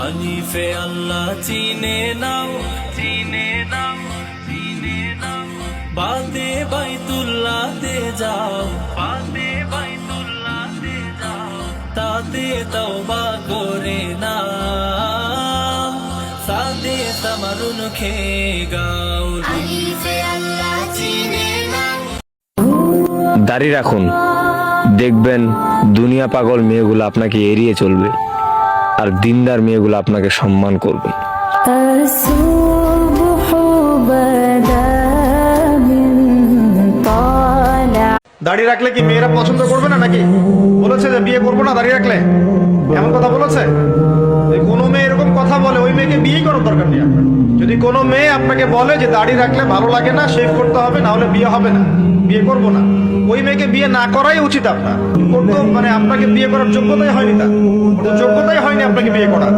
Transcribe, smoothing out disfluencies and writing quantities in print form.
হানিফে আল্লাহ চিনে নাও, চিনে নাও, চিনে নাও। বাদে বাইতুল্লাহতে যাও, বাদে বাইতুল্লাহতে যাও। তাতে তওবা করে নাও, সাদে তামারুন খেয়ে গাও। হানিফে আল্লাহ চিনে নাও। দাড়ি রাখুন, দেখবেন দুনিয়া পাগল মেয়েগুলো আপনাকে এড়িয়ে চলবে, আর দিনদার মেয়েগুলো আপনাকে সম্মান করবে। দাড়ি রাখলে কি মেয়েরা পছন্দ করবে না নাকি? বলেছে যে বিয়ে করবো না দাড়ি রাখলে? এমন কথা বলেছে? কোনো মেয়ে এরকম কথা বলে, ওই মেয়েকে বিয়েই করার দরকার নেই আপনার। যদি কোনো মেয়ে আপনাকে বলে যে দাড়ি রাখলে ভালো লাগে না, শেভ করতে হবে, না হলে বিয়ে হবে না, বিয়ে করবো না, ওই মেয়েকে বিয়ে না করাই উচিত আপনার। ওর তো মানে আপনাকে বিয়ে করার যোগ্যতাই হয়নি, তার যোগ্যতাই হয়নি আপনাকে বিয়ে করার।